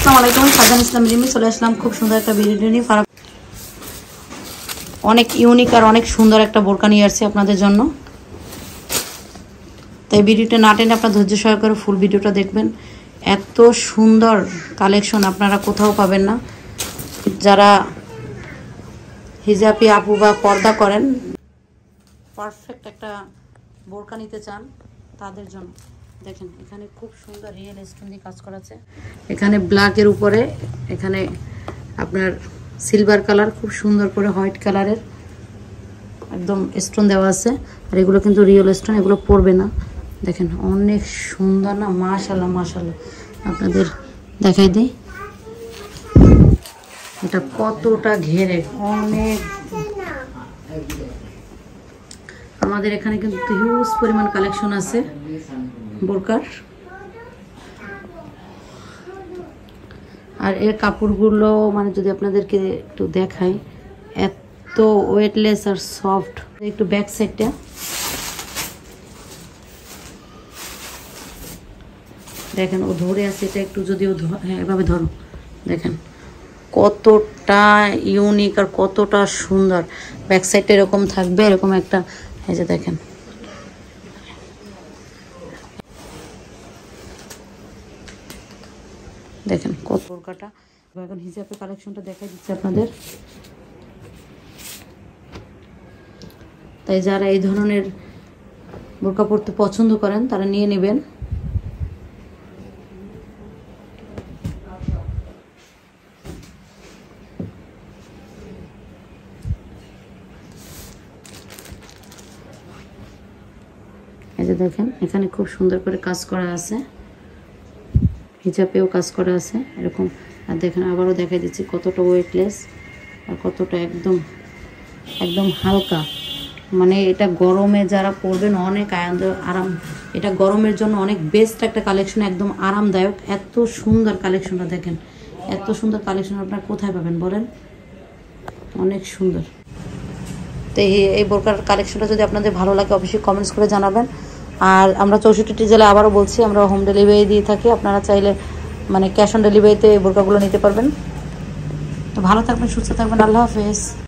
আসসালামু আলাইকুম, সাজান ইসলাম রিমি চলে আসলাম খুব সুন্দর একটা ভিডিও নিয়ে। অনেক ইউনিক আর অনেক সুন্দর একটা বোরকা নিয়ে আসছি আপনাদের জন্য। তাই ভিডিওটা না টেনে আপনার ধৈর্য সহকারে ফুল ভিডিওটা দেখবেন। এত সুন্দর কালেকশন আপনারা কোথাও পাবেন না। যারা হিজাবি আপু বা পর্দা করেন, পারফেক্ট একটা বোরকা নিতে চান তাদের জন্য। দেখেন এখানে খুব সুন্দর রিয়েল স্টোন দিয়ে কাজ করা আছে। এখানে ব্ল্যাকের উপরে এখানে আপনার সিলভার কালার, খুব সুন্দর করে হোয়াইট কালারের একদম স্টোন দেওয়া আছে। আর এগুলো কিন্তু রিয়েল স্টোন, এগুলো পড়বে না। দেখেন অনেক সুন্দর না, মাশাআল্লাহ মাশাআল্লাহ। আপনাদের দেখাই দিই এটা কতটা ঘেরে। অনেক আমাদের এখানে কিন্তু হিউজ পরিমাণ কালেকশন আছে বোরকার। আর এর কাপড়গুলো মানে যদি আপনাদেরকে একটু দেখাই, এত ওয়েটলেস আর সফট। একটু ব্যাক সাইডটা দেখেন, ও ধরে আছে এটা একটু, যদি ও হ্যাঁ এভাবে ধরো, দেখেন কতটা ইউনিক আর কতটা সুন্দর। ব্যাক সাইডটা এরকম থাকবে, এরকম একটা, এই যে দেখেন দেখেন কত বোরকাটা। এখন হিজাবের কালেকশনটা দেখাই দিচ্ছি আপনাদের। তাই যারা এই ধরনের বোরকা পরতে পছন্দ করেন তারা নিয়ে নেবেন। এই যে দেখেন এখানে খুব সুন্দর করে কাজ করা আছে, হিজাবেও কাজ করা আছে এরকম। আর দেখেন আবারও দেখাই দিচ্ছি কতটা ওয়েটলেস আর কতটা একদম একদম হালকা। মানে এটা গরমে যারা পরবেন অনেক আরাম। এটা গরমের জন্য অনেক বেস্ট একটা কালেকশন, একদম আরামদায়ক। এত সুন্দর কালেকশনটা দেখেন, এত সুন্দর কালেকশন আপনারা কোথায় পাবেন বলেন? অনেক সুন্দর। তো এই বোরকার কালেকশনটা যদি আপনাদের ভালো লাগে অবশ্যই কমেন্টস করে জানাবেন। আর আমরা 64টি জেলায়, আবারও বলছি, আমরা হোম ডেলিভারি দিয়ে থাকি। আপনারা চাইলে মানে ক্যাশ অন ডেলিভারিতে এই বোরকাগুলো নিতে পারবেন। তো ভালো থাকবেন, সুস্থ থাকবেন, আল্লাহ হাফেজ।